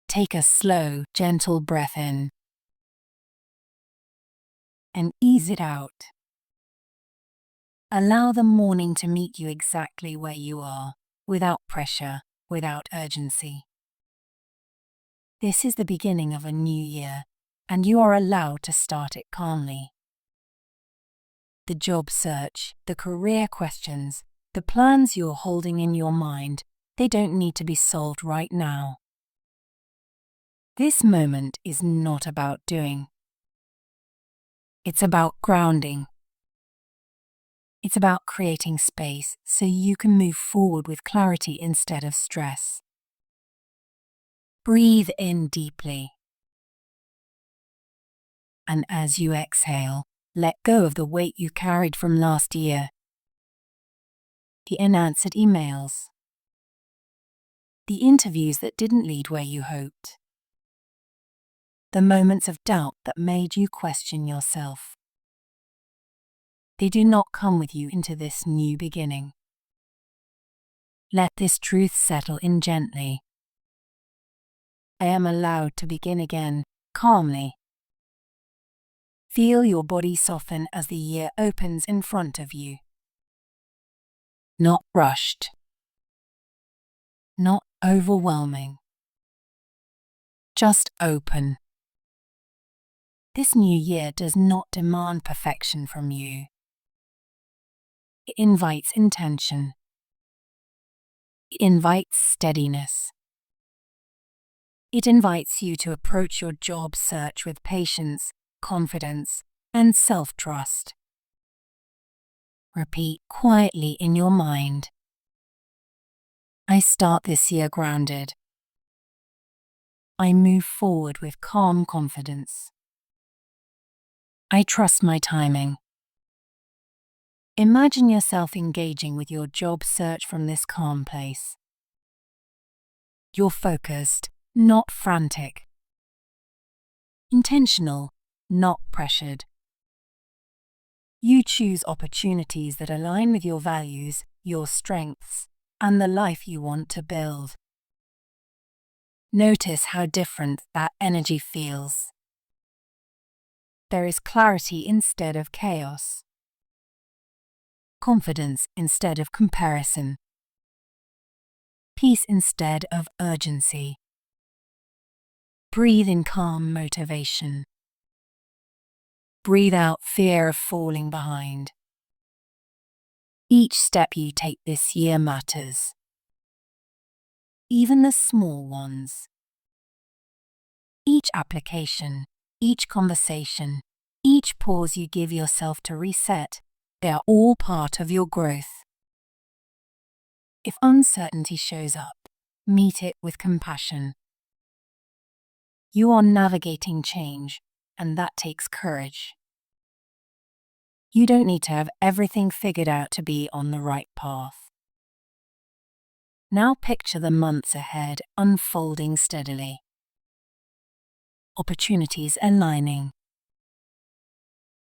Take a slow, gentle breath in and ease it out. Allow the morning to meet you exactly where you are, without pressure, without urgency. This is the beginning of a new year, and you are allowed to start it calmly. The job search, the career questions, the plans you're holding in your mind, they don't need to be solved right now. This moment is not about doing. It's about grounding. It's about creating space so you can move forward with clarity instead of stress. Breathe in deeply. And as you exhale, let go of the weight you carried from last year. The unanswered emails. The interviews that didn't lead where you hoped. The moments of doubt that made you question yourself. They do not come with you into this new beginning. Let this truth settle in gently. I am allowed to begin again, calmly. Feel your body soften as the year opens in front of you. Not rushed. Not overwhelming. Just open. This new year does not demand perfection from you. It invites intention. It invites steadiness. It invites you to approach your job search with patience, confidence, and self-trust. Repeat quietly in your mind. I start this year grounded. I move forward with calm confidence. I trust my timing. Imagine yourself engaging with your job search from this calm place. You're focused, not frantic. Intentional, not pressured. You choose opportunities that align with your values, your strengths, and the life you want to build. Notice how different that energy feels. There is clarity instead of chaos. Confidence instead of comparison. Peace instead of urgency. Breathe in calm motivation. Breathe out fear of falling behind. Each step you take this year matters. Even the small ones. Each application, each conversation, each pause you give yourself to reset, they are all part of your growth. If uncertainty shows up, meet it with compassion. You are navigating change, and that takes courage. You don't need to have everything figured out to be on the right path. Now picture the months ahead unfolding steadily. Opportunities aligning.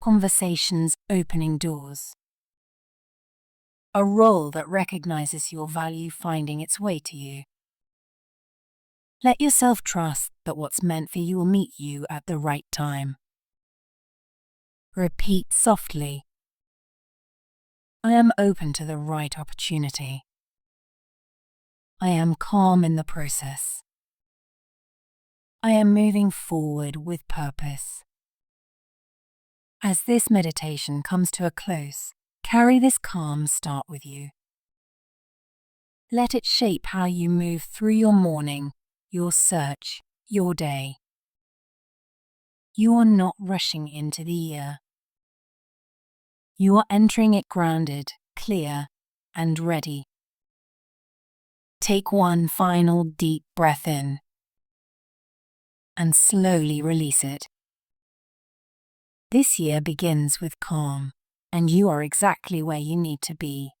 Conversations opening doors. A role that recognizes your value finding its way to you. Let yourself trust that what's meant for you will meet you at the right time. Repeat softly. I am open to the right opportunity. I am calm in the process. I am moving forward with purpose. As this meditation comes to a close, carry this calm start with you. Let it shape how you move through your morning, your search, your day. You are not rushing into the year. You are entering it grounded, clear, and ready. Take one final deep breath in and slowly release it. This year begins with calm, and you are exactly where you need to be.